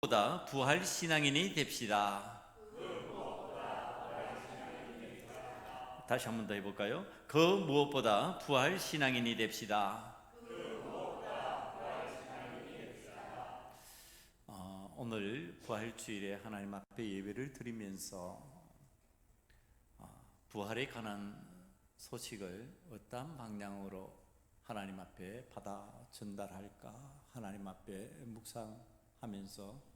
무엇보다 부활 신앙인이 됩시다. 다시 한 번 더 해볼까요? 그 무엇보다 부활 신앙인이 됩시다. 오늘 부활주일에 하나님 앞에 예배를 드리면서 부활에 관한 소식을 어떤 방향으로 하나님 앞에 받아 전달할까 하나님 앞에 묵상하면서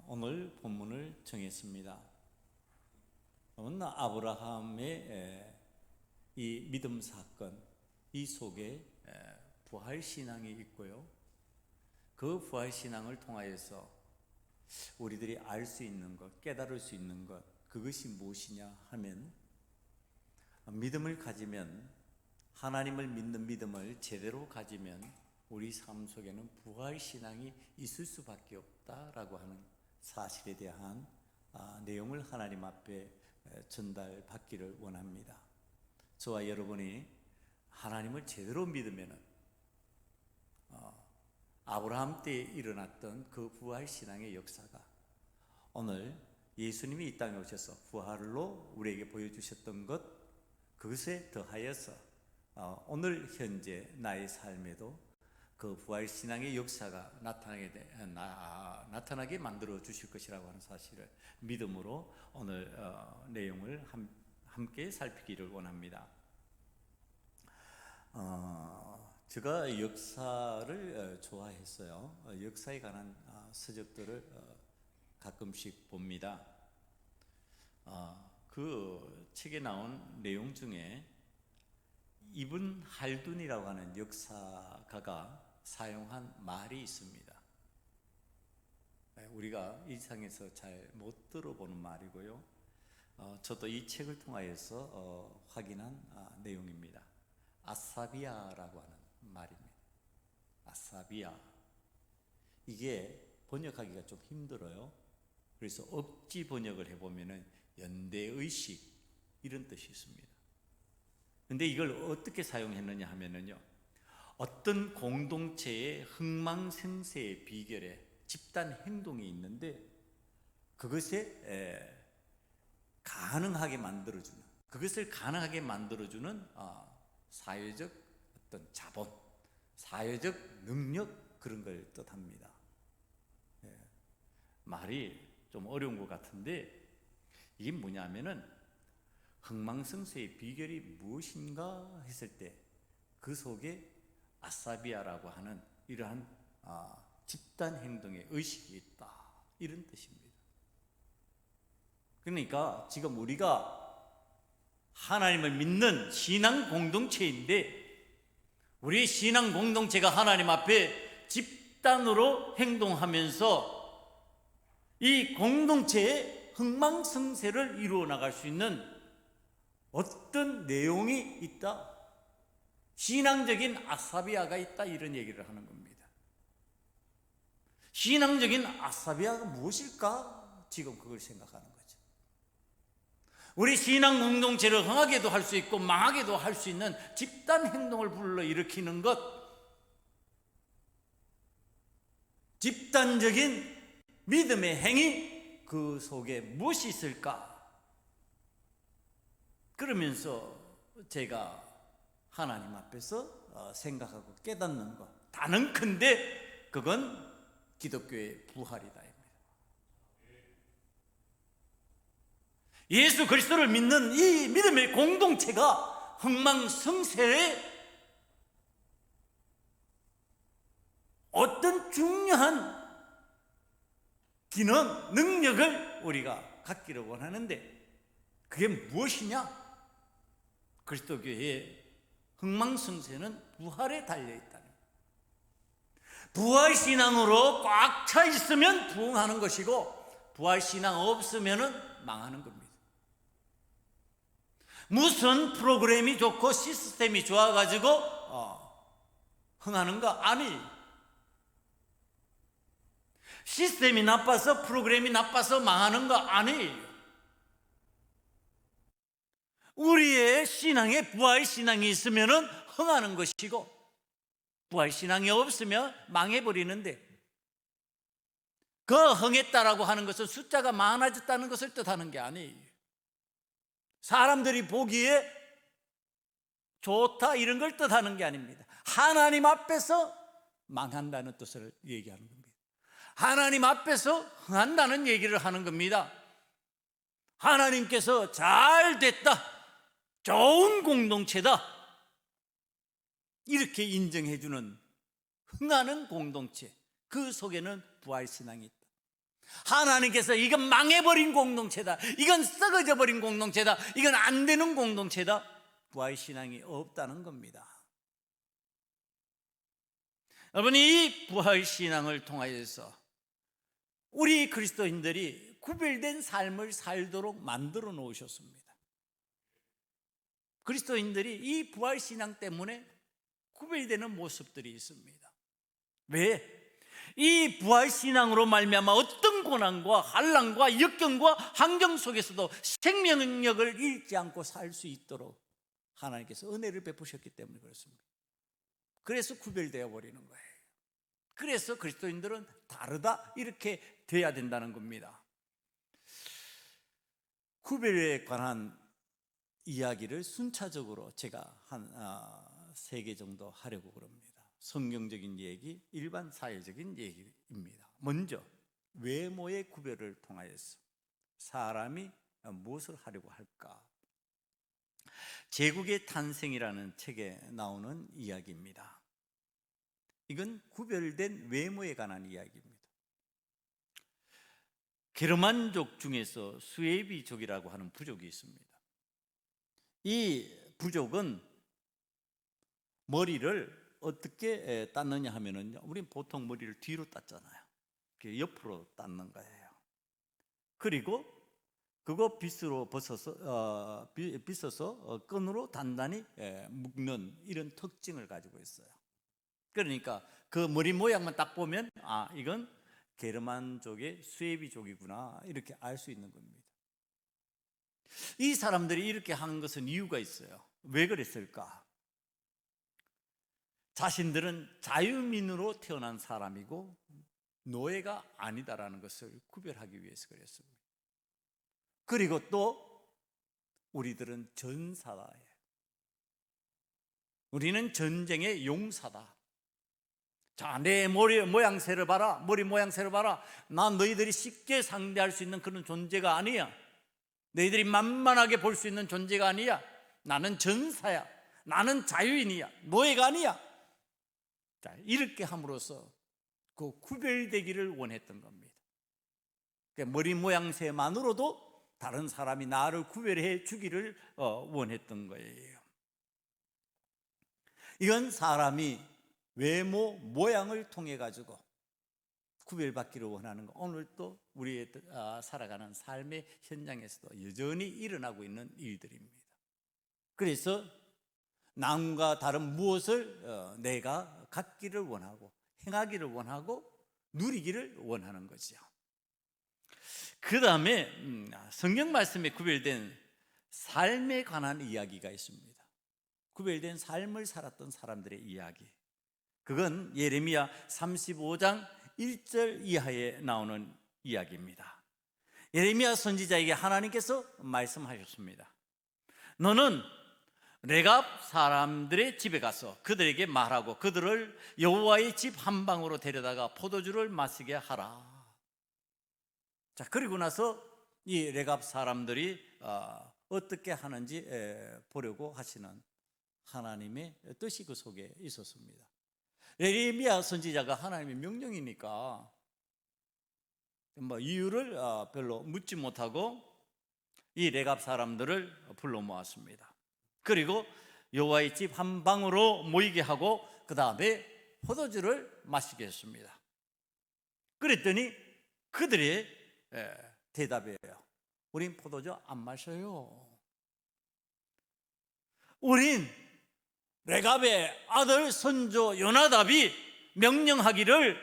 오늘 본문을 정했습니다. 아브라함의 이 믿음 사건, 이 속에 부활 신앙이 있고요. 그 부활 신앙을 통하여서 우리들이 알 수 있는 것, 깨달을 수 있는 것, 그것이 무엇이냐 하면, 믿음을 가지면, 하나님을 믿는 믿음을 제대로 가지면 우리 삶 속에는 부활 신앙이 있을 수밖에 없다라고 하는 사실에 대한 내용을 하나님 앞에 전달받기를 원합니다. 저와 여러분이 하나님을 제대로 믿으면 아브라함 때에 일어났던 그 부활 신앙의 역사가 오늘 예수님이 이 땅에 오셔서 부활로 우리에게 보여주셨던 것, 그것에 더하여서 오늘 현재 나의 삶에도 그 부활 신앙의 역사가 나타나게 만들어 주실 것이라고 하는 사실을 믿음으로 오늘 내용을 함께 살피기를 원합니다. 제가 역사를 좋아했어요. 역사에 관한 서적들을 가끔씩 봅니다. 그 책에 나온 내용 중에 이븐 할둔이라고 하는 역사가가 사용한 말이 있습니다. 우리가 일상에서 잘 못 들어보는 말이고요. 저도 이 책을 통하여서 확인한 내용입니다. 아사비아라고 하는 말입니다. 아사비아. 이게 번역하기가 좀 힘들어요. 그래서 억지 번역을 해보면은 연대의식 이런 뜻이 있습니다. 근데 이걸 어떻게 사용했느냐 하면은요, 어떤 공동체의 흥망생쇠의 비결에 집단 행동이 있는데 그것에 가능하게 만들어주는, 그것을 가능하게 만들어주는 사회적 어떤 자본, 사회적 능력, 그런 걸 뜻합니다. 말이 좀 어려운 것 같은데 이게 뭐냐면은 흥망성쇠의 비결이 무엇인가 했을 때 그 속에 아사비아라고 하는 이러한 집단 행동의 의식이 있다, 이런 뜻입니다. 그러니까 지금 우리가 하나님을 믿는 신앙 공동체인데 우리 신앙 공동체가 하나님 앞에 집단으로 행동하면서 이 공동체의 흥망성쇠를 이루어 나갈 수 있는 어떤 내용이 있다, 신앙적인 아사비아가 있다, 이런 얘기를 하는 겁니다. 신앙적인 아사비아가 무엇일까? 지금 그걸 생각하는 거죠. 우리 신앙 공동체를 흥하게도 할 수 있고 망하게도 할 수 있는 집단 행동을 불러일으키는 것, 집단적인 믿음의 행위, 그 속에 무엇이 있을까? 그러면서 제가 하나님 앞에서 생각하고 깨닫는 것, 단언컨대 그건 기독교의 부활이다. 예수 그리스도를 믿는 이 믿음의 공동체가 흥망성쇠의 어떤 중요한 기능, 능력을 우리가 갖기를 원하는데 그게 무엇이냐? 그리스도교의 흥망성쇠는 부활에 달려있다는 거예요. 부활신앙으로 꽉 차 있으면 부흥하는 것이고 부활신앙 없으면 망하는 겁니다. 무슨 프로그램이 좋고 시스템이 좋아가지고 흥하는가? 아니, 시스템이 나빠서 프로그램이 나빠서 망하는 거 아니에요. 우리의 신앙에 부활신앙이 있으면 흥하는 것이고 부활신앙이 없으면 망해버리는데, 그 흥했다라고 하는 것은 숫자가 많아졌다는 것을 뜻하는 게 아니에요. 사람들이 보기에 좋다 이런 걸 뜻하는 게 아닙니다. 하나님 앞에서 망한다는 뜻을 얘기하는 겁니다. 하나님 앞에서 흥한다는 얘기를 하는 겁니다. 하나님께서 잘 됐다, 좋은 공동체다, 이렇게 인정해주는 흥하는 공동체, 그 속에는 부활신앙이 있다. 하나님께서 이건 망해버린 공동체다, 이건 썩어져 버린 공동체다, 이건 안 되는 공동체다, 부활신앙이 없다는 겁니다. 여러분, 이 부활신앙을 통하여서 우리 그리스도인들이 구별된 삶을 살도록 만들어 놓으셨습니다. 그리스도인들이 이 부활신앙 때문에 구별되는 모습들이 있습니다. 왜? 이 부활신앙으로 말미암아 어떤 고난과 환난과 역경과 환경 속에서도 생명력을 잃지 않고 살 수 있도록 하나님께서 은혜를 베푸셨기 때문에 그렇습니다. 그래서 구별되어 버리는 거예요. 그래서 그리스도인들은 다르다, 이렇게 돼야 된다는 겁니다. 구별에 관한 이야기를 순차적으로 제가 한 3개 정도 하려고 그럽니다. 성경적인 얘기, 일반 사회적인 얘기입니다. 먼저 외모의 구별을 통하여서 사람이 무엇을 하려고 할까? 제국의 탄생이라는 책에 나오는 이야기입니다. 이건 구별된 외모에 관한 이야기입니다. 게르만족 중에서 스웨비족이라고 하는 부족이 있습니다. 이 부족은 머리를 어떻게 땄느냐 하면은요, 우린 보통 머리를 뒤로 땄잖아요. 옆으로 땄는 거예요. 그리고 그거 빗으로 빗어서 끈으로 단단히 묶는 이런 특징을 가지고 있어요. 그러니까 그 머리 모양만 딱 보면 이건 게르만족의 스웨비족이구나, 이렇게 알 수 있는 겁니다. 이 사람들이 이렇게 하는 것은 이유가 있어요. 왜 그랬을까? 자신들은 자유민으로 태어난 사람이고 노예가 아니다라는 것을 구별하기 위해서 그랬습니다. 그리고 또 우리들은 전사다예요. 우리는 전쟁의 용사다. 자, 내 머리 모양새를 봐라, 머리 모양새를 봐라. 난 너희들이 쉽게 상대할 수 있는 그런 존재가 아니야. 너희들이 만만하게 볼 수 있는 존재가 아니야. 나는 전사야. 나는 자유인이야. 노예가 아니야. 자, 이렇게 함으로써 그 구별되기를 원했던 겁니다. 그러니까 머리 모양새만으로도 다른 사람이 나를 구별해 주기를 원했던 거예요. 이건 사람이 외모, 모양을 통해 가지고 구별받기를 원하는 거, 오늘 또 우리의 살아가는 삶의 현장에서도 여전히 일어나고 있는 일들입니다. 그래서 남과 다른 무엇을 내가 갖기를 원하고 행하기를 원하고 누리기를 원하는 거죠. 그 다음에 성경 말씀에 구별된 삶에 관한 이야기가 있습니다. 구별된 삶을 살았던 사람들의 이야기, 그건 예레미야 35장 1절 이하에 나오는 이야기입니다. 예레미야 선지자에게 하나님께서 말씀하셨습니다. 너는 레갑 사람들의 집에 가서 그들에게 말하고 그들을 여호와의 집 한 방으로 데려다가 포도주를 마시게 하라. 자, 그리고 나서 이 레갑 사람들이 어떻게 하는지 보려고 하시는 하나님의 뜻이 그 속에 있었습니다. 예레미야 선지자가 하나님의 명령이니까 이유를 별로 묻지 못하고 이 레갑 사람들을 불러 모았습니다. 그리고 여호와의 집 한 방으로 모이게 하고 그 다음에 포도주를 마시게 했습니다. 그랬더니 그들의 대답이에요. 우린 포도주 안 마셔요. 우린 레갑의 아들 선조 요나답이 명령하기를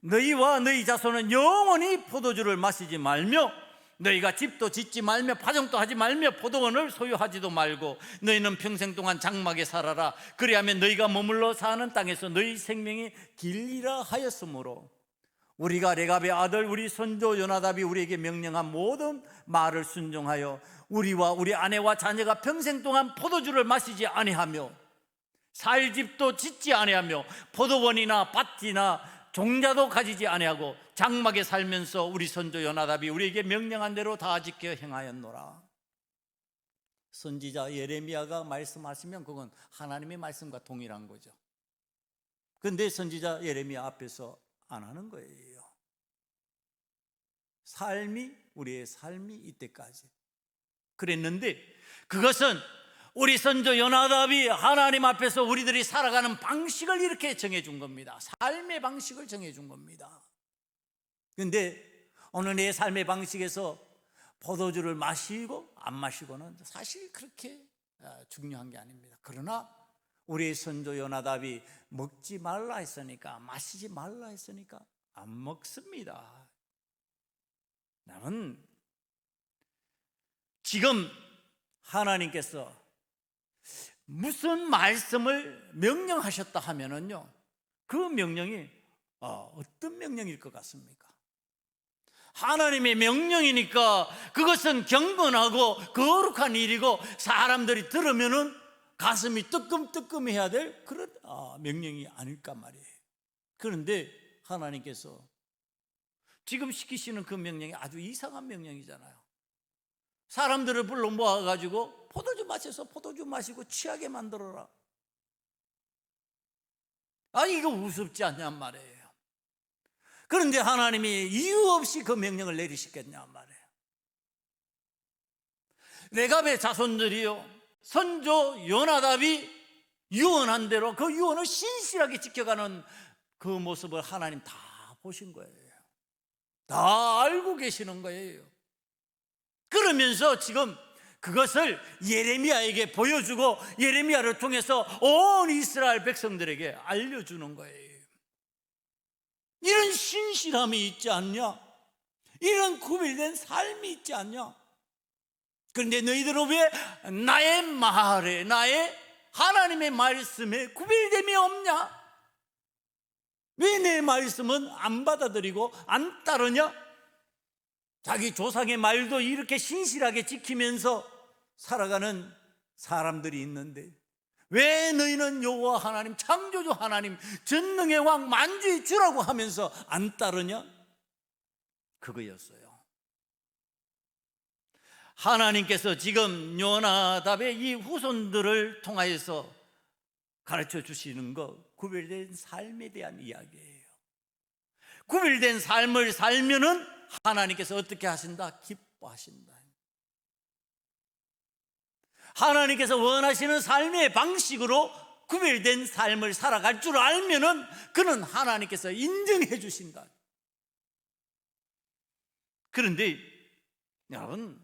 너희와 너희 자손은 영원히 포도주를 마시지 말며 너희가 집도 짓지 말며 파종도 하지 말며 포도원을 소유하지도 말고 너희는 평생 동안 장막에 살아라. 그리하면 너희가 머물러 사는 땅에서 너희 생명이 길리라 하였으므로 우리가 레갑의 아들 우리 선조 요나답이 우리에게 명령한 모든 말을 순종하여 우리와 우리 아내와 자녀가 평생 동안 포도주를 마시지 아니하며 살 집도 짓지 아니하며 포도원이나 밭이나 종자도 가지지 아니하고 장막에 살면서 우리 선조 요나답이 우리에게 명령한 대로 다 지켜 행하였노라. 선지자 예레미야가 말씀하시면 그건 하나님의 말씀과 동일한 거죠. 그런데 선지자 예레미야 앞에서 안 하는 거예요. 우리의 삶이 이때까지 그랬는데, 그것은 우리 선조 요나답이 하나님 앞에서 우리들이 살아가는 방식을 이렇게 정해준 겁니다. 삶의 방식을 정해준 겁니다. 그런데 오늘 내 삶의 방식에서 포도주를 마시고 안 마시고는 사실 그렇게 중요한 게 아닙니다. 그러나 우리 선조 요나답이 먹지 말라 했으니까, 마시지 말라 했으니까 안 먹습니다. 나는 지금 하나님께서 무슨 말씀을 명령하셨다 하면은요, 그 명령이 어떤 명령일 것 같습니까? 하나님의 명령이니까 그것은 경건하고 거룩한 일이고 사람들이 들으면은 가슴이 뜨끔뜨끔해야 될 그런 명령이 아닐까 말이에요. 그런데 하나님께서 지금 시키시는 그 명령이 아주 이상한 명령이잖아요. 사람들을 불러 모아가지고 포도주 마셔서 포도주 마시고 취하게 만들어라. 아니, 이거 우습지 않냔 말이에요. 그런데 하나님이 이유 없이 그 명령을 내리시겠냐 말이에요. 레갑의 자손들이요, 선조 요나답이 유언한 대로 그 유언을 신실하게 지켜가는 그 모습을 하나님 다 보신 거예요. 다 알고 계시는 거예요. 그러면서 지금 그것을 예레미야에게 보여주고 예레미야를 통해서 온 이스라엘 백성들에게 알려주는 거예요. 이런 신실함이 있지 않냐? 이런 구별된 삶이 있지 않냐? 그런데 너희들은 왜 나의 말에, 나의 하나님의 말씀에 구별됨이 없냐? 왜 내 말씀은 안 받아들이고 안 따르냐? 자기 조상의 말도 이렇게 신실하게 지키면서 살아가는 사람들이 있는데 왜 너희는 여호와 하나님, 창조주 하나님, 전능의 왕, 만주의 주라고 하면서 안 따르냐? 그거였어요. 하나님께서 지금 요나답의 이 후손들을 통하여서 가르쳐 주시는 거, 구별된 삶에 대한 이야기예요. 구별된 삶을 살면은 하나님께서 어떻게 하신다? 기뻐하신다. 하나님께서 원하시는 삶의 방식으로 구별된 삶을 살아갈 줄 알면은 그는 하나님께서 인정해 주신다. 그런데 여러분,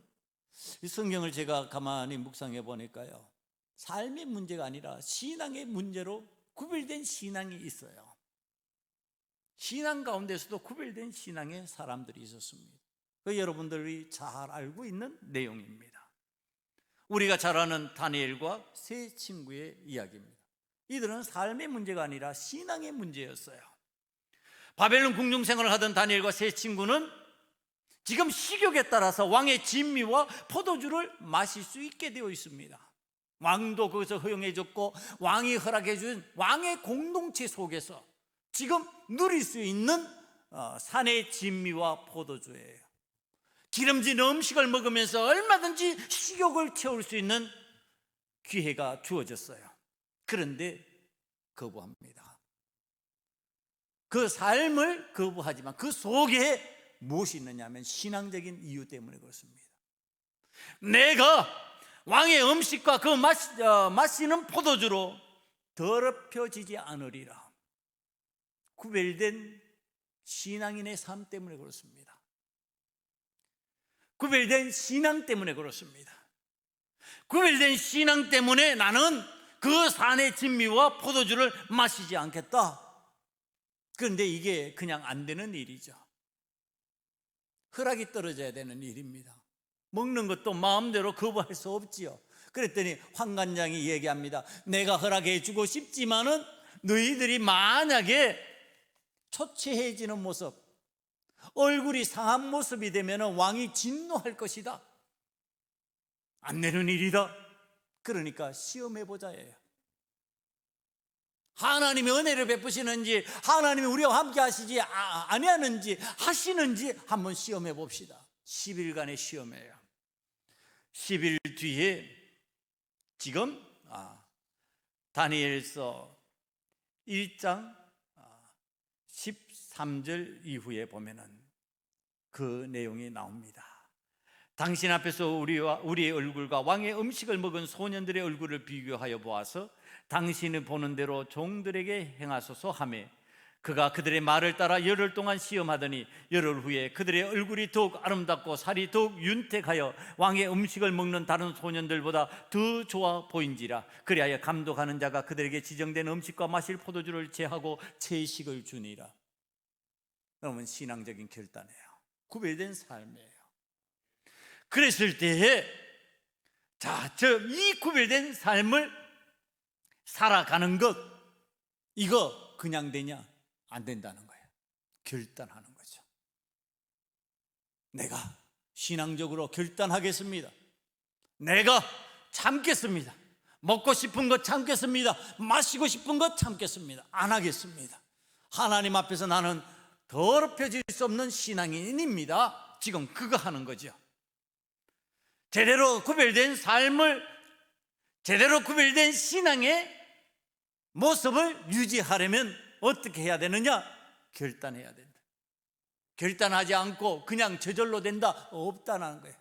이 성경을 제가 가만히 묵상해 보니까요, 삶의 문제가 아니라 신앙의 문제로 구별된 신앙이 있어요. 신앙 가운데서도 구별된 신앙의 사람들이 있었습니다. 그 여러분들이 잘 알고 있는 내용입니다. 우리가 잘 아는 다니엘과 세 친구의 이야기입니다. 이들은 삶의 문제가 아니라 신앙의 문제였어요. 바벨론 궁중 생활을 하던 다니엘과 세 친구는 지금 식욕에 따라서 왕의 진미와 포도주를 마실 수 있게 되어 있습니다. 왕도 거기서 허용해 줬고 왕이 허락해 준 왕의 공동체 속에서 지금 누릴 수 있는 산의 진미와 포도주예요. 기름진 음식을 먹으면서 얼마든지 식욕을 채울 수 있는 기회가 주어졌어요. 그런데 거부합니다. 그 삶을 거부하지만 그 속에 무엇이 있느냐 하면 신앙적인 이유 때문에 그렇습니다. 내가 왕의 음식과 그 마시는 포도주로 더럽혀지지 않으리라. 구별된 신앙인의 삶 때문에 그렇습니다. 구별된 신앙 때문에 그렇습니다. 구별된 신앙 때문에 나는 그 산의 진미와 포도주를 마시지 않겠다. 그런데 이게 그냥 안 되는 일이죠. 허락이 떨어져야 되는 일입니다. 먹는 것도 마음대로 거부할 수 없지요. 그랬더니 환관장이 얘기합니다. 내가 허락해 주고 싶지만은 너희들이 만약에 초췌해지는 모습, 얼굴이 상한 모습이 되면 왕이 진노할 것이다. 안 되는 일이다. 그러니까 시험해보자예요. 하나님이 은혜를 베푸시는지, 하나님이 우리와 함께 하시지 아니하는지, 하시는지 한번 시험해 봅시다. 10일간의 시험이에요. 10일 뒤에 지금 다니엘서 1장 13절 이후에 보면은 그 내용이 나옵니다. 당신 앞에서 우리의 얼굴과 왕의 음식을 먹은 소년들의 얼굴을 비교하여 보아서 당신이 보는 대로 종들에게 행하소서 하며, 그가 그들의 말을 따라 열흘 동안 시험하더니 열흘 후에 그들의 얼굴이 더욱 아름답고 살이 더욱 윤택하여 왕의 음식을 먹는 다른 소년들보다 더 좋아 보인지라. 그리하여 감독하는 자가 그들에게 지정된 음식과 마실 포도주를 제하고 채식을 주니라. 여러분, 신앙적인 결단이에요. 구별된 삶이에요. 그랬을 때에 이 구별된 삶을 살아가는 것, 이거 그냥 되냐? 안 된다는 거예요. 결단하는 거죠. 내가 신앙적으로 결단하겠습니다. 내가 참겠습니다. 먹고 싶은 것 참겠습니다. 마시고 싶은 것 참겠습니다. 안 하겠습니다. 하나님 앞에서 나는 더럽혀질 수 없는 신앙인입니다. 지금 그거 하는 거죠. 제대로 구별된 삶을, 제대로 구별된 신앙의 모습을 유지하려면 어떻게 해야 되느냐? 결단해야 된다. 결단하지 않고 그냥 저절로 된다? 없다는 거예요.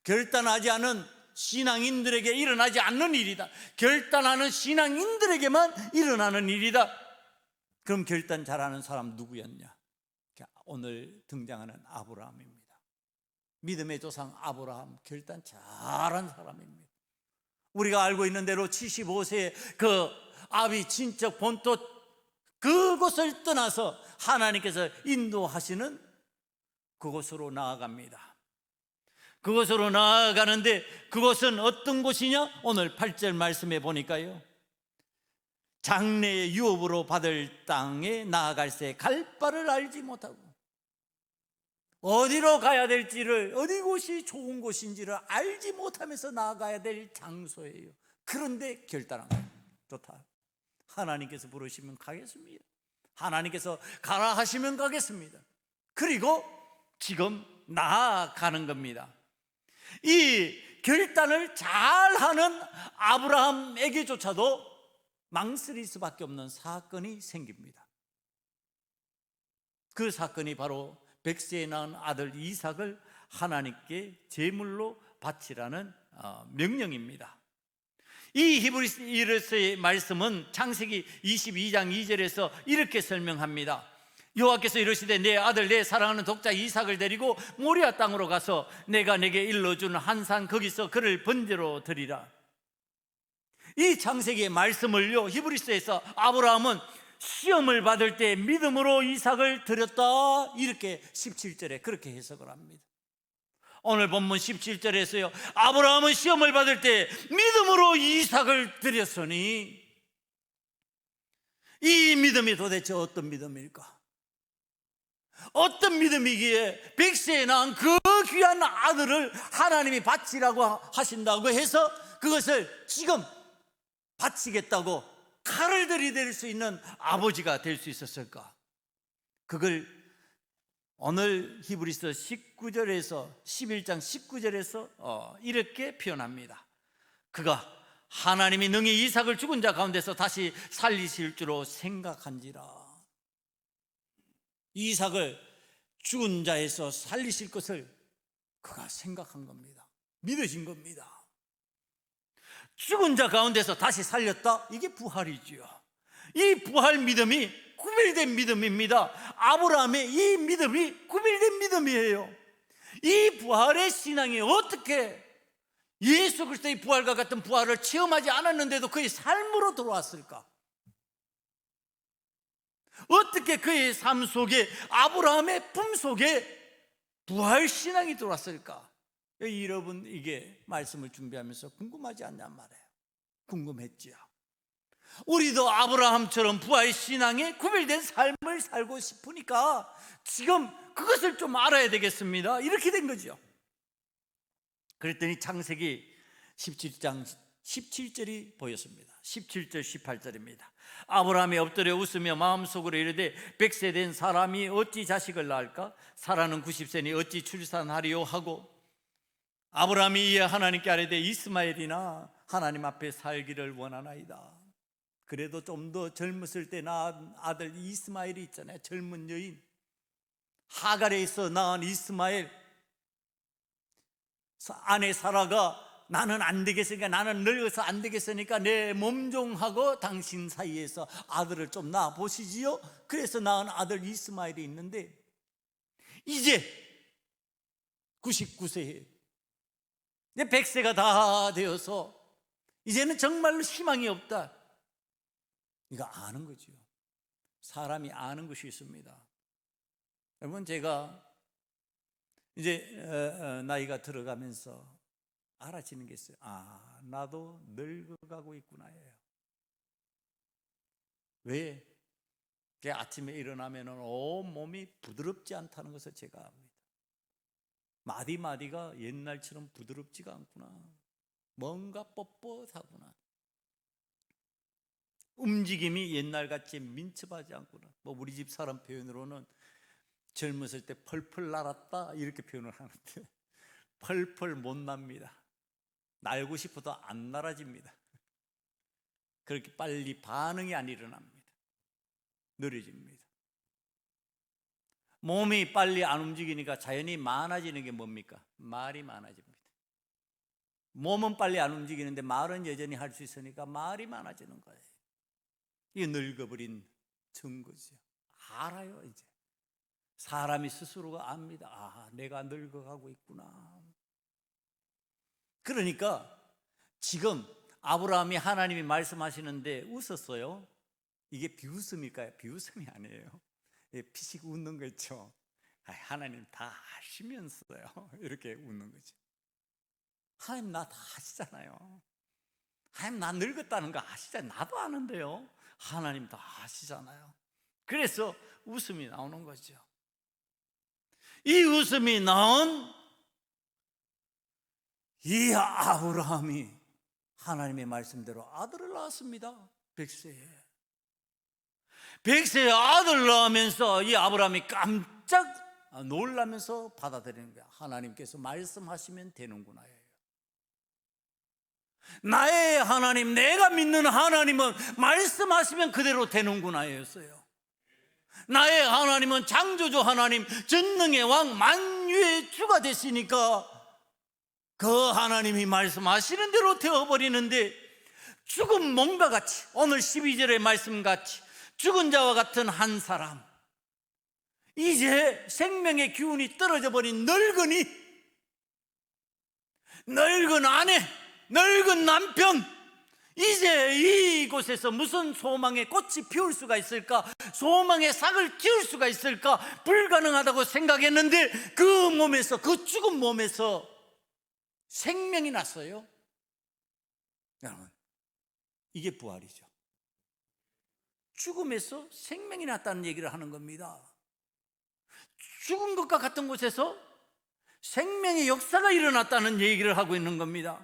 결단하지 않은 신앙인들에게 일어나지 않는 일이다. 결단하는 신앙인들에게만 일어나는 일이다. 그럼 결단 잘하는 사람 누구였냐? 오늘 등장하는 아브라함입니다. 믿음의 조상 아브라함, 결단 잘한 사람입니다. 우리가 알고 있는 대로 75세에 그 아비 친척 본토 그곳을 떠나서 하나님께서 인도하시는 그곳으로 나아갑니다. 그곳으로 나아가는데 그곳은 어떤 곳이냐? 오늘 8절 말씀에 보니까요, 장래의 유업으로 받을 땅에 나아갈새 갈 바를 알지 못하고, 어디로 가야 될지를, 어디 곳이 좋은 곳인지를 알지 못하면서 나아가야 될 장소예요. 그런데 결단한 거예요. 좋다, 하나님께서 부르시면 가겠습니다. 하나님께서 가라 하시면 가겠습니다. 그리고 지금 나아가는 겁니다. 이 결단을 잘하는 아브라함에게조차도 망설일 수밖에 없는 사건이 생깁니다. 그 사건이 바로 백세에 낳은 아들 이삭을 하나님께 제물로 바치라는 명령입니다. 이 히브리서의 말씀은 창세기 22장 2절에서 이렇게 설명합니다. 여호와께서 이르시되 내 아들 내 사랑하는 독자 이삭을 데리고 모리아 땅으로 가서 내가 내게 일러준 한 산 거기서 그를 번제로 드리라. 이 창세기의 말씀을요, 히브리서에서 아브라함은 시험을 받을 때 믿음으로 이삭을 드렸다, 이렇게 17절에 그렇게 해석을 합니다. 오늘 본문 17절에서요, 아브라함은 시험을 받을 때 믿음으로 이삭을 드렸으니, 이 믿음이 도대체 어떤 믿음일까? 어떤 믿음이기에 백세에 낳은 그 귀한 아들을 하나님이 바치라고 하신다고 해서 그것을 지금 바치겠다고 칼을 들이댈 수 있는 아버지가 될 수 있었을까? 그걸 오늘 히브리서 19절에서 11장 19절에서 이렇게 표현합니다. 그가 하나님이 능히 이삭을 죽은 자 가운데서 다시 살리실 줄로 생각한지라. 이삭을 죽은 자에서 살리실 것을 그가 생각한 겁니다. 믿으신 겁니다. 죽은 자 가운데서 다시 살렸다? 이게 부활이지요. 이 부활 믿음이 구별된 믿음입니다. 아브라함의 이 믿음이 구별된 믿음이에요. 이 부활의 신앙이 어떻게 예수 그리스도의 부활과 같은 부활을 체험하지 않았는데도 그의 삶으로 들어왔을까? 어떻게 그의 삶 속에, 아브라함의 품 속에 부활 신앙이 들어왔을까? 여러분, 이게 말씀을 준비하면서 궁금하지 않냔 말이에요. 궁금했지요. 우리도 아브라함처럼 부활 신앙에 구별된 삶을 살고 싶으니까 지금 그것을 좀 알아야 되겠습니다. 이렇게 된 거죠. 그랬더니 창세기 17장 17절이 보였습니다. 17절 18절입니다. 아브라함이 엎드려 웃으며 마음속으로 이르되 100세 된 사람이 어찌 자식을 낳을까? 사라는 90세니 어찌 출산하리요 하고, 아브라함이 이에 하나님께 아뢰되 이스마엘이나 하나님 앞에 살기를 원하나이다. 그래도 좀 더 젊었을 때 낳은 아들 이스마엘이 있잖아요. 젊은 여인 하갈에서 낳은 이스마엘, 아내 사라가 나는 안 되겠으니까, 나는 늙어서 안 되겠으니까 내 몸종하고 당신 사이에서 아들을 좀 낳아 보시지요. 그래서 낳은 아들 이스마엘이 있는데 이제 99세에 100세가 다 되어서 이제는 정말로 희망이 없다. 이거 아는 거죠. 사람이 아는 것이 있습니다. 여러분, 제가 이제 나이가 들어가면서 알아지는 게 있어요. 아, 나도 늙어가고 있구나예요. 왜? 아침에 일어나면 온 몸이 부드럽지 않다는 것을 제가 압니다. 마디마디가 옛날처럼 부드럽지가 않구나. 뭔가 뻣뻣하구나. 움직임이 옛날같이 민첩하지 않구나. 우리 집 사람 표현으로는 젊었을 때 펄펄 날았다 이렇게 표현을 하는데 펄펄 못 납니다. 날고 싶어도 안 날아집니다. 그렇게 빨리 반응이 안 일어납니다. 느려집니다. 몸이 빨리 안 움직이니까 자연히 많아지는 게 뭡니까? 말이 많아집니다. 몸은 빨리 안 움직이는데 말은 여전히 할 수 있으니까 말이 많아지는 거예요. 이게 늙어버린 증거죠. 알아요. 이제 사람이 스스로가 압니다. 아, 내가 늙어가고 있구나. 그러니까 지금 아브라함이 하나님이 말씀하시는데 웃었어요. 이게 비웃음일까요? 비웃음이 아니에요. 피식 웃는 거 있죠. 하나님 다 아시면서요 이렇게 웃는 거죠. 하나님 나 다 아시잖아요. 하나님 나 늙었다는 거 아시잖아요. 나도 아는데요. 하나님 다 아시잖아요. 그래서 웃음이 나오는 거죠. 이 웃음이 나온 이 아브라함이 하나님의 말씀대로 아들을 낳았습니다. 100세에 100세에 아들을 낳으면서 이 아브라함이 깜짝 놀라면서 받아들이는 거야. 하나님께서 말씀하시면 되는구나. 나의 하나님, 내가 믿는 하나님은 말씀하시면 그대로 되는구나 였어요. 나의 하나님은 창조주 하나님, 전능의 왕, 만유의 주가 되시니까 그 하나님이 말씀하시는 대로 되어버리는데, 죽은 몸과 같이, 오늘 12절의 말씀같이 죽은 자와 같은 한 사람, 이제 생명의 기운이 떨어져 버린 늙은이, 늙은 아내, 늙은 남편, 이제 이곳에서 무슨 소망의 꽃이 피울 수가 있을까? 소망의 싹을 틔울 수가 있을까? 불가능하다고 생각했는데 그 몸에서, 그 죽은 몸에서 생명이 났어요. 여러분, 이게 부활이죠. 죽음에서 생명이 났다는 얘기를 하는 겁니다. 죽은 것과 같은 곳에서 생명의 역사가 일어났다는 얘기를 하고 있는 겁니다.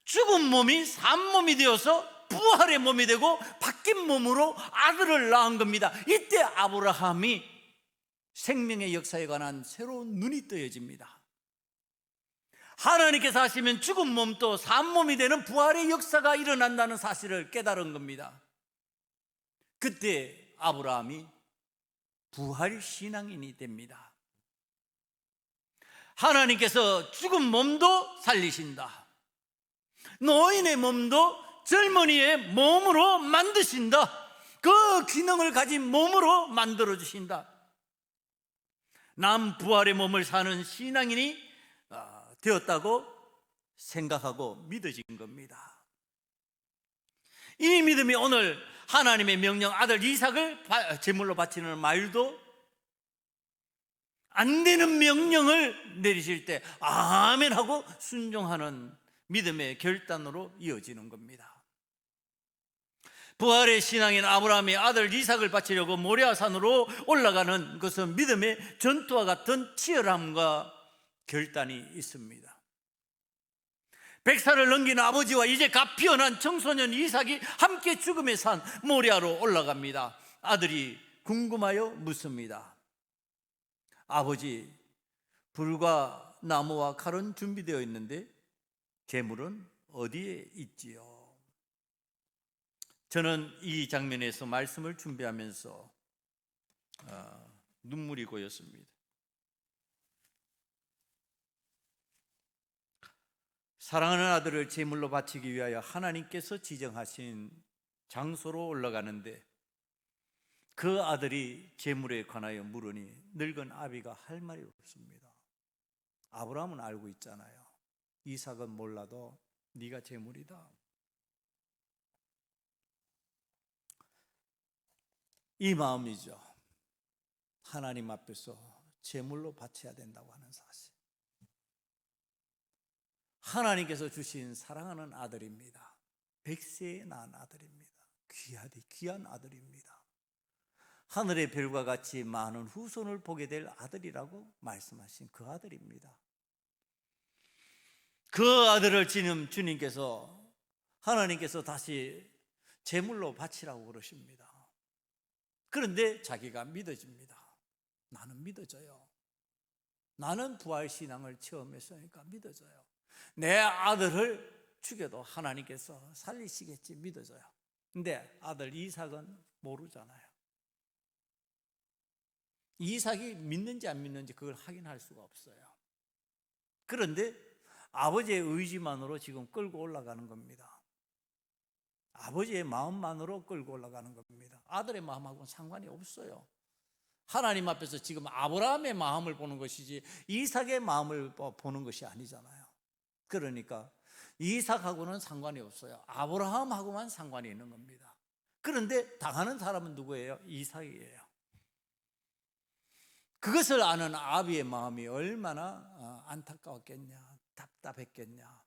죽은 몸이 산 몸이 되어서 부활의 몸이 되고 바뀐 몸으로 아들을 낳은 겁니다. 이때 아브라함이 생명의 역사에 관한 새로운 눈이 떠여집니다. 하나님께서 하시면 죽은 몸도 산 몸이 되는 부활의 역사가 일어난다는 사실을 깨달은 겁니다. 그때 아브라함이 부활 신앙인이 됩니다. 하나님께서 죽은 몸도 살리신다. 노인의 몸도 젊은이의 몸으로 만드신다. 그 기능을 가진 몸으로 만들어주신다. 남 부활의 몸을 사는 신앙인이 되었다고 생각하고 믿어진 겁니다. 이 믿음이 오늘 하나님의 명령, 아들 이삭을 제물로 바치는 말도 안 되는 명령을 내리실 때 아멘 하고 순종하는 믿음의 결단으로 이어지는 겁니다. 부활의 신앙인 아브라함이 아들 이삭을 바치려고 모리아산으로 올라가는 것은 믿음의 전투와 같은 치열함과 결단이 있습니다. 100살을 넘긴 아버지와 이제 갓 피어난 청소년 이삭이 함께 죽음의 산 모리아로 올라갑니다. 아들이 궁금하여 묻습니다. 아버지, 불과 나무와 칼은 준비되어 있는데 제물은 어디에 있지요? 저는 이 장면에서 말씀을 준비하면서 눈물이 고였습니다. 사랑하는 아들을 제물로 바치기 위하여 하나님께서 지정하신 장소로 올라가는데 그 아들이 제물에 관하여 물으니 늙은 아비가 할 말이 없습니다. 아브라함은 알고 있잖아요. 이삭은 몰라도 네가 제물이다. 이 마음이죠. 하나님 앞에서 제물로 바쳐야 된다고 하는 사실. 하나님께서 주신 사랑하는 아들입니다. 100세에 낳은 아들입니다. 귀한 아들입니다. 하늘의 별과 같이 많은 후손을 보게 될 아들이라고 말씀하신 그 아들입니다. 그 아들을 지금 주님께서, 하나님께서 다시 제물로 바치라고 그러십니다. 그런데 자기가 믿어집니다. 나는 믿어져요. 나는 부활신앙을 체험했으니까 믿어져요. 내 아들을 죽여도 하나님께서 살리시겠지 믿어져요. 근데 아들 이삭은 모르잖아요. 이삭이 믿는지 안 믿는지 그걸 확인할 수가 없어요. 그런데 아버지의 의지만으로 지금 끌고 올라가는 겁니다. 아버지의 마음만으로 끌고 올라가는 겁니다. 아들의 마음하고는 상관이 없어요. 하나님 앞에서 지금 아브라함의 마음을 보는 것이지 이삭의 마음을 보는 것이 아니잖아요. 그러니까 이삭하고는 상관이 없어요. 아브라함하고만 상관이 있는 겁니다. 그런데 당하는 사람은 누구예요? 이삭이에요. 그것을 아는 아비의 마음이 얼마나 안타까웠겠냐, 답답했겠냐.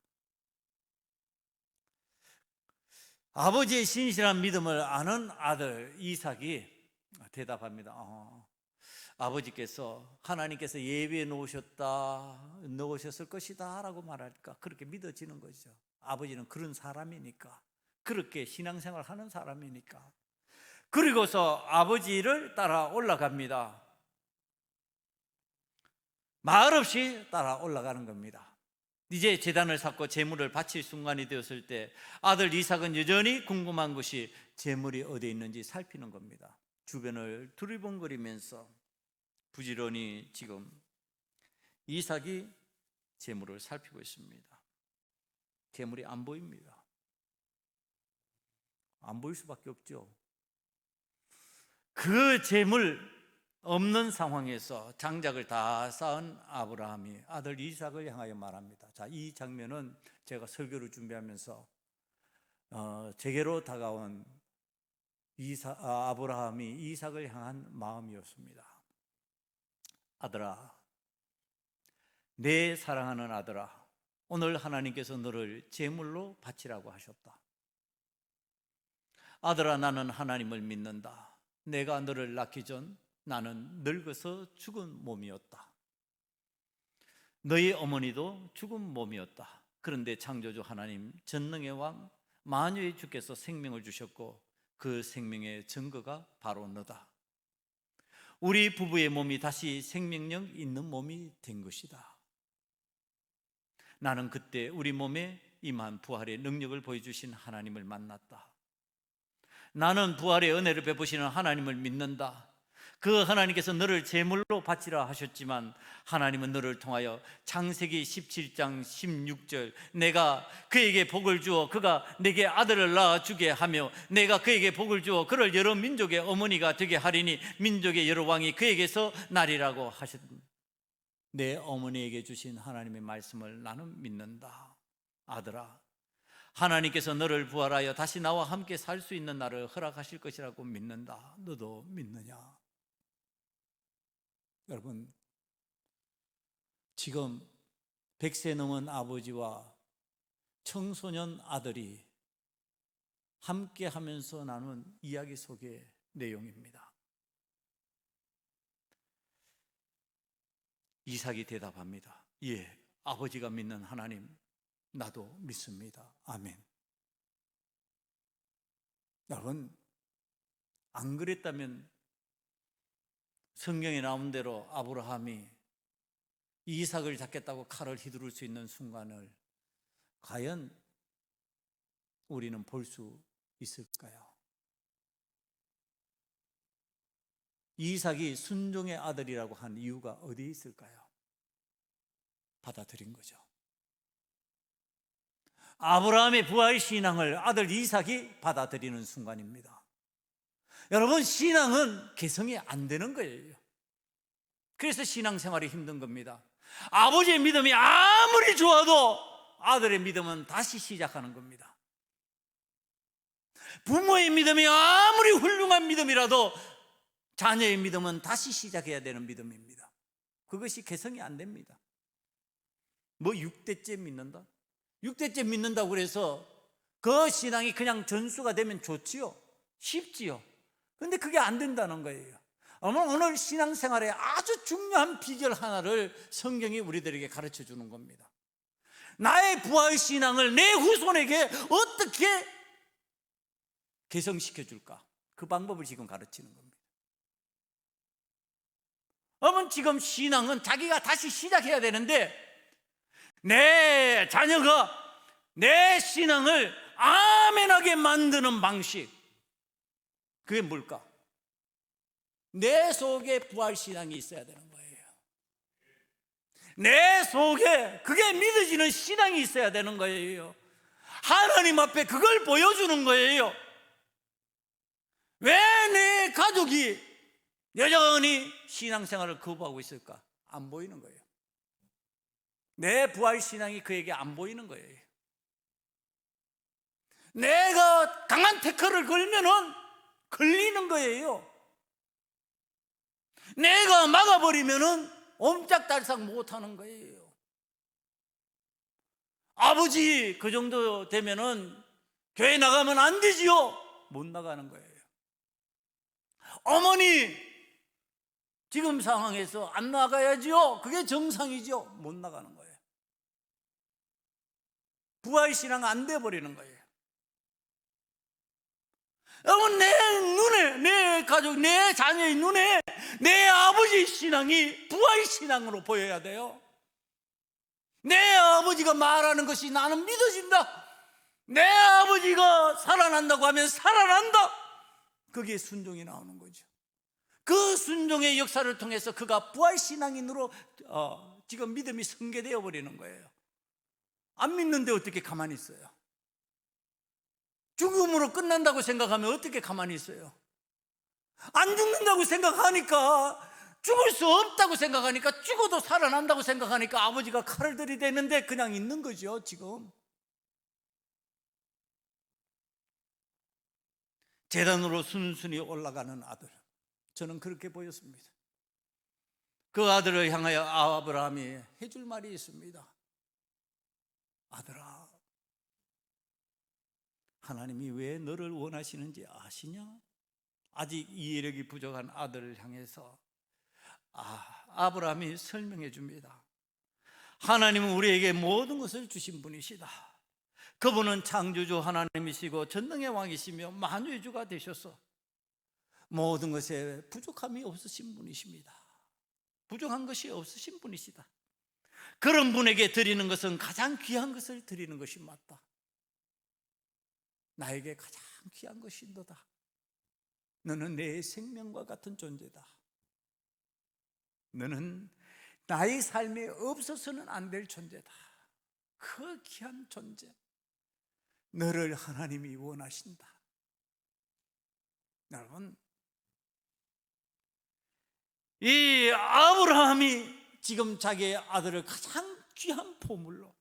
아버지의 신실한 믿음을 아는 아들 이삭이 대답합니다. 아버지께서, 하나님께서 예비해 놓으셨을 것이다 라고 말할까? 그렇게 믿어지는 거죠. 아버지는 그런 사람이니까, 그렇게 신앙생활 하는 사람이니까. 그리고서 아버지를 따라 올라갑니다. 말없이 따라 올라가는 겁니다. 이제 제단을 쌓고 제물을 바칠 순간이 되었을 때 아들 이삭은 여전히 궁금한 것이 제물이 어디에 있는지 살피는 겁니다. 주변을 두리번거리면서 부지런히 지금 이삭이 제물을 살피고 있습니다. 제물이 안 보입니다. 안 보일 수밖에 없죠. 그 제물 없는 상황에서 장작을 다 쌓은 아브라함이 아들 이삭을 향하여 말합니다. 자, 이 장면은 제가 설교를 준비하면서 제게로 다가온 아브라함이 이삭을 향한 마음이었습니다. 아들아, 내 사랑하는 아들아, 오늘 하나님께서 너를 제물로 바치라고 하셨다. 아들아, 나는 하나님을 믿는다. 내가 너를 낳기 전 나는 늙어서 죽은 몸이었다. 너희 어머니도 죽은 몸이었다. 그런데 창조주 하나님, 전능의 왕, 만유의 주께서 생명을 주셨고 그 생명의 증거가 바로 너다. 우리 부부의 몸이 다시 생명력 있는 몸이 된 것이다. 나는 그때 우리 몸에 임한 부활의 능력을 보여주신 하나님을 만났다. 나는 부활의 은혜를 베푸시는 하나님을 믿는다. 그 하나님께서 너를 제물로 바치라 하셨지만 하나님은 너를 통하여 창세기 17장 16절 내가 그에게 복을 주어 그가 내게 아들을 낳아주게 하며 내가 그에게 복을 주어 그를 여러 민족의 어머니가 되게 하리니 민족의 여러 왕이 그에게서 나리라고 하셨습니다. 내 어머니에게 주신 하나님의 말씀을 나는 믿는다. 아들아, 하나님께서 너를 부활하여 다시 나와 함께 살 수 있는 날을 허락하실 것이라고 믿는다. 너도 믿느냐? 여러분, 지금 100세 넘은 아버지와 청소년 아들이 함께 하면서 나눈 이야기 속의 내용입니다. 이삭이 대답합니다. 예, 아버지가 믿는 하나님 나도 믿습니다. 아멘. 여러분, 안 그랬다면 성경에 나온 대로 아브라함이 이삭을 잡겠다고 칼을 휘두를 수 있는 순간을 과연 우리는 볼 수 있을까요? 이삭이 순종의 아들이라고 한 이유가 어디에 있을까요? 받아들인 거죠. 아브라함의 부활 신앙을 아들 이삭이 받아들이는 순간입니다. 여러분, 신앙은 개성이 안 되는 거예요. 그래서 신앙생활이 힘든 겁니다. 아버지의 믿음이 아무리 좋아도 아들의 믿음은 다시 시작하는 겁니다. 부모의 믿음이 아무리 훌륭한 믿음이라도 자녀의 믿음은 다시 시작해야 되는 믿음입니다. 그것이 개성이 안 됩니다. 뭐 6대째 믿는다? 6대째 믿는다고 그래서 그 신앙이 그냥 전수가 되면 좋지요? 쉽지요? 근데 그게 안 된다는 거예요. 오늘 신앙생활에 아주 중요한 비결 하나를 성경이 우리들에게 가르쳐 주는 겁니다. 나의 부활 신앙을 내 후손에게 어떻게 개성시켜 줄까? 그 방법을 지금 가르치는 겁니다. 여러분, 지금 신앙은 자기가 다시 시작해야 되는데 내 자녀가 내 신앙을 아멘하게 만드는 방식, 그게 뭘까? 내 속에 부활신앙이 있어야 되는 거예요. 내 속에 그게 믿어지는 신앙이 있어야 되는 거예요. 하나님 앞에 그걸 보여주는 거예요. 왜 내 가족이 여전히 신앙생활을 거부하고 있을까? 안 보이는 거예요. 내 부활신앙이 그에게 안 보이는 거예요. 내가 강한 태클을 걸면은 걸리는 거예요. 내가 막아버리면은 옴짝달싹 못하는 거예요. 아버지 그 정도 되면은 교회 나가면 안 되지요? 못 나가는 거예요. 어머니 지금 상황에서 안 나가야지요? 그게 정상이죠? 못 나가는 거예요. 부활신앙 안 돼버리는 거예요. 여러분, 내 눈에, 내 가족, 내 자녀의 눈에 내 아버지의 신앙이 부활신앙으로 보여야 돼요. 내 아버지가 말하는 것이 나는 믿어진다. 내 아버지가 살아난다고 하면 살아난다. 그게 순종이 나오는 거죠. 그 순종의 역사를 통해서 그가 부활신앙인으로 지금 믿음이 성계되어 버리는 거예요. 안 믿는데 어떻게 가만히 있어요? 죽음으로 끝난다고 생각하면 어떻게 가만히 있어요? 안 죽는다고 생각하니까, 죽을 수 없다고 생각하니까, 죽어도 살아난다고 생각하니까 아버지가 칼을 들이대는데 그냥 있는 거죠. 지금 제단으로 순순히 올라가는 아들, 저는 그렇게 보였습니다. 그 아들을 향하여 아브라함이 해줄 말이 있습니다. 아들아, 하나님이 왜 너를 원하시는지 아시냐? 아직 이해력이 부족한 아들을 향해서 아브라함이 설명해 줍니다. 하나님은 우리에게 모든 것을 주신 분이시다. 그분은 창조주 하나님이시고 전능의 왕이시며 만유의 주가 되셔서 모든 것에 부족함이 없으신 분이십니다. 부족한 것이 없으신 분이시다. 그런 분에게 드리는 것은 가장 귀한 것을 드리는 것이 맞다. 나에게 가장 귀한 것이 너다. 너는 내 생명과 같은 존재다. 너는 나의 삶에 없어서는 안 될 존재다. 그 귀한 존재, 너를 하나님이 원하신다. 여러분, 이 아브라함이 지금 자기의 아들을 가장 귀한 보물로,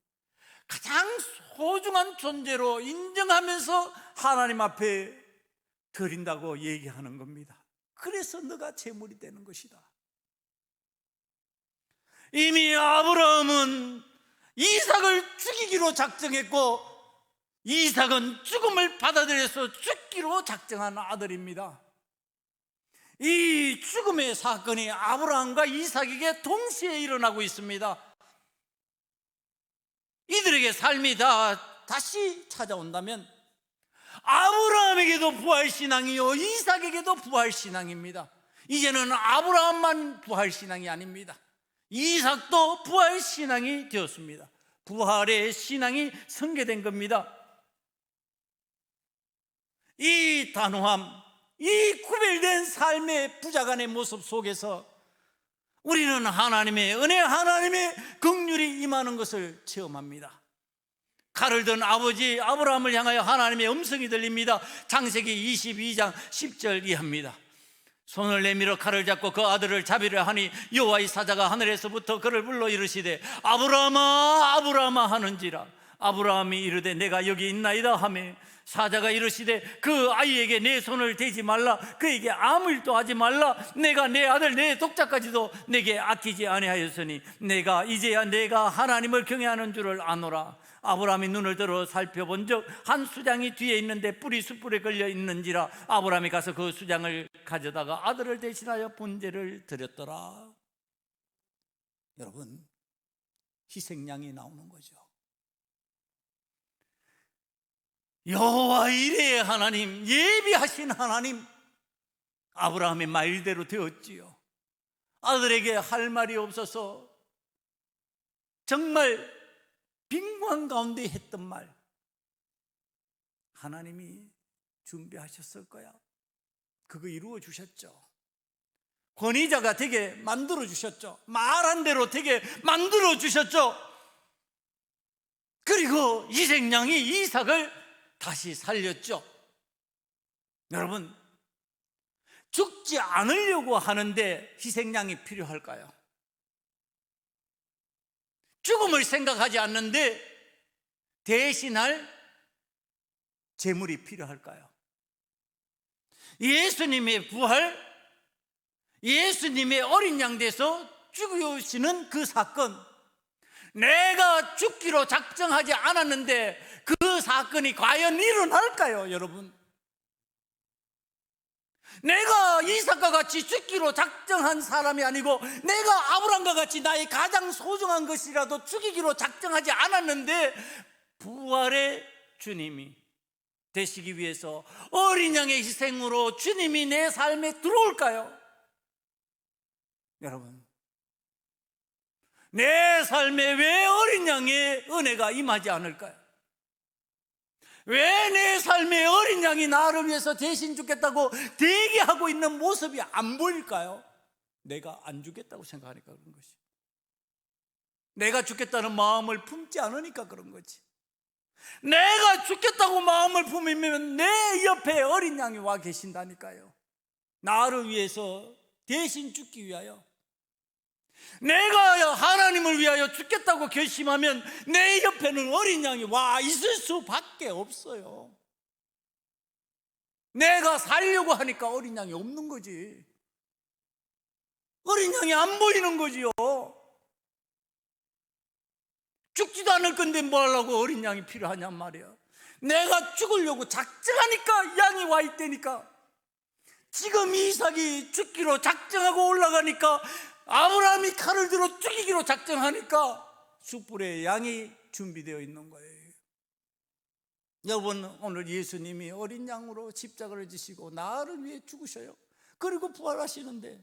가장 소중한 존재로 인정하면서 하나님 앞에 드린다고 얘기하는 겁니다. 그래서 너가 제물이 되는 것이다. 이미 아브라함은 이삭을 죽이기로 작정했고 이삭은 죽음을 받아들여서 죽기로 작정한 아들입니다. 이 죽음의 사건이 아브라함과 이삭에게 동시에 일어나고 있습니다. 이들에게 삶이 다시 찾아온다면 아브라함에게도 부활신앙이요 이삭에게도 부활신앙입니다. 이제는 아브라함만 부활신앙이 아닙니다. 이삭도 부활신앙이 되었습니다. 부활의 신앙이 성계된 겁니다. 이 단호함, 이 구별된 삶의 부자간의 모습 속에서 우리는 하나님의 은혜, 하나님의 긍휼이 임하는 것을 체험합니다. 칼을 든 아버지 아브라함을 향하여 하나님의 음성이 들립니다. 창세기 22장 10절 이하입니다. 손을 내밀어 칼을 잡고 그 아들을 잡으려 하니 여호와의 사자가 하늘에서부터 그를 불러 이르시되 아브라함아 아브라함아 하는지라. 아브라함이 이르되 내가 여기 있나이다 하매 사자가 이르시되 그 아이에게 내 손을 대지 말라. 그에게 아무 일도 하지 말라. 내가 내 아들 내 독자까지도 내게 아끼지 아니하였으니 내가 이제야 내가 하나님을 경외하는 줄을 아노라. 아브라함이 눈을 들어 살펴본 적 한 수장이 뒤에 있는데 뿔이 숯불에 걸려 있는지라. 아브라함이 가서 그 수장을 가져다가 아들을 대신하여 번제를 드렸더라. 여러분, 희생양이 나오는 거죠. 여호와 이레의 하나님, 예비하신 하나님, 아브라함의 말대로 되었지요. 아들에게 할 말이 없어서 정말 빈관 가운데 했던 말 하나님이 준비하셨을 거야. 그거 이루어 주셨죠. 권위자가 되게 만들어 주셨죠. 말한 대로 되게 만들어 주셨죠. 그리고 희생양이 이삭을 다시 살렸죠. 여러분, 죽지 않으려고 하는데 희생양이 필요할까요? 죽음을 생각하지 않는데 대신할 제물이 필요할까요? 예수님의 부활, 예수님의 어린 양 돼서 죽으시는 그 사건, 내가 죽기로 작정하지 않았는데 그 사건이 과연 일어날까요, 여러분? 내가 이삭과 같이 죽기로 작정한 사람이 아니고 내가 아브라함과 같이 나의 가장 소중한 것이라도 죽이기로 작정하지 않았는데 부활의 주님이 되시기 위해서 어린 양의 희생으로 주님이 내 삶에 들어올까요? 여러분, 내 삶에 왜 어린 양의 은혜가 임하지 않을까요? 왜 내 삶에 어린 양이 나를 위해서 대신 죽겠다고 대기하고 있는 모습이 안 보일까요? 내가 안 죽겠다고 생각하니까 그런 것이, 내가 죽겠다는 마음을 품지 않으니까 그런 거지. 내가 죽겠다고 마음을 품으면 내 옆에 어린 양이 와 계신다니까요. 나를 위해서 대신 죽기 위하여. 내가 하나님을 위하여 죽겠다고 결심하면 내 옆에는 어린 양이 와 있을 수밖에 없어요. 내가 살려고 하니까 어린 양이 없는 거지. 어린 양이 안 보이는 거지요. 죽지도 않을 건데 뭐 하려고 어린 양이 필요하냔 말이야. 내가 죽으려고 작정하니까 양이 와 있다니까. 지금 이삭이 죽기로 작정하고 올라가니까, 아브라함이 칼을 들어 죽이기로 작정하니까 숯불에 양이 준비되어 있는 거예요. 여러분, 오늘 예수님이 어린 양으로 십자가를 지시고 나를 위해 죽으셔요. 그리고 부활하시는데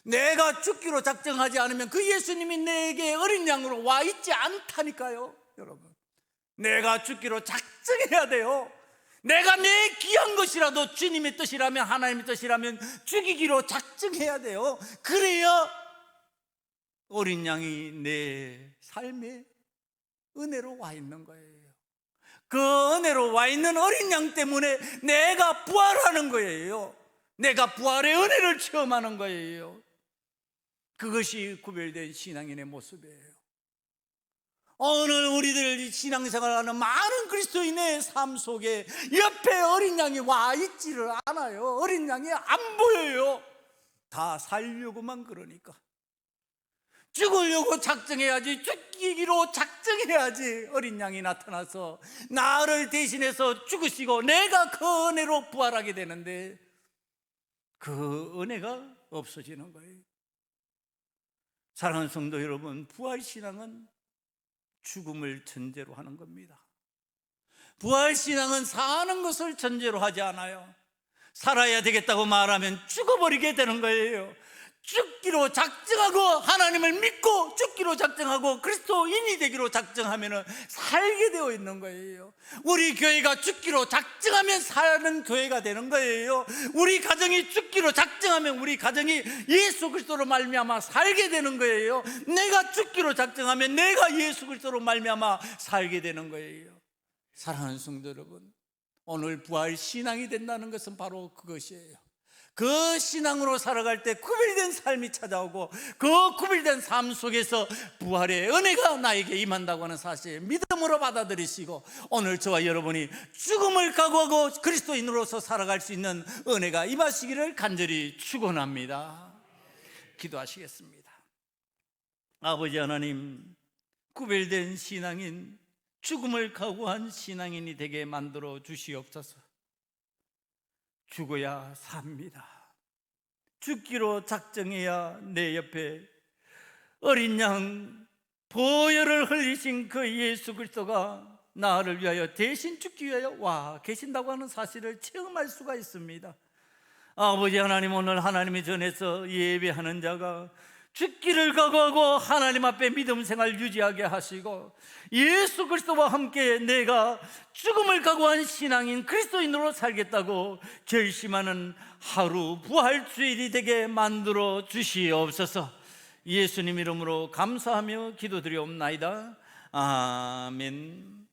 내가 죽기로 작정하지 않으면 그 예수님이 내게 어린 양으로 와 있지 않다니까요. 여러분, 내가 죽기로 작정해야 돼요. 내가 내 귀한 것이라도 주님의 뜻이라면, 하나님의 뜻이라면 죽이기로 작정해야 돼요. 그래야 어린 양이 내 삶에 은혜로 와 있는 거예요. 그 은혜로 와 있는 어린 양 때문에 내가 부활하는 거예요. 내가 부활의 은혜를 체험하는 거예요. 그것이 구별된 신앙인의 모습이에요. 오늘 우리들 신앙생활하는 많은 그리스도인의 삶 속에 옆에 어린 양이 와 있지를 않아요. 어린 양이 안 보여요. 다 살려고만 그러니까. 죽으려고 작정해야지, 죽이기로 작정해야지 어린 양이 나타나서 나를 대신해서 죽으시고 내가 그 은혜로 부활하게 되는데 그 은혜가 없어지는 거예요. 사랑하는 성도 여러분, 부활신앙은 죽음을 전제로 하는 겁니다. 부활신앙은 사는 것을 전제로 하지 않아요. 살아야 되겠다고 말하면 죽어버리게 되는 거예요. 죽기로 작정하고 하나님을 믿고 죽기로 작정하고 그리스도인이 되기로 작정하면 살게 되어 있는 거예요. 우리 교회가 죽기로 작정하면 사는 교회가 되는 거예요. 우리 가정이 죽기로 작정하면 우리 가정이 예수 그리스도로 말미암아 살게 되는 거예요. 내가 죽기로 작정하면 내가 예수 그리스도로 말미암아 살게 되는 거예요. 사랑하는 성도 여러분, 오늘 부활 신앙이 된다는 것은 바로 그것이에요. 그 신앙으로 살아갈 때 구별된 삶이 찾아오고 그 구별된 삶 속에서 부활의 은혜가 나에게 임한다고 하는 사실 믿음으로 받아들이시고 오늘 저와 여러분이 죽음을 각오하고 그리스도인으로서 살아갈 수 있는 은혜가 임하시기를 간절히 축원합니다. 기도하시겠습니다. 아버지 하나님, 구별된 신앙인, 죽음을 각오한 신앙인이 되게 만들어 주시옵소서. 죽어야 삽니다. 죽기로 작정해야 내 옆에 어린 양 보혈을 흘리신 그 예수 그리스도가 나를 위하여 대신 죽기 위하여 와 계신다고 하는 사실을 체험할 수가 있습니다. 아버지 하나님, 오늘 하나님의 전에서 예배하는 자가 죽기를 각오하고 하나님 앞에 믿음 생활 유지하게 하시고 예수 그리스도와 함께 내가 죽음을 각오한 신앙인 그리스도인으로 살겠다고 결심하는 하루 부활주일이 되게 만들어 주시옵소서. 예수님 이름으로 감사하며 기도드리옵나이다. 아멘.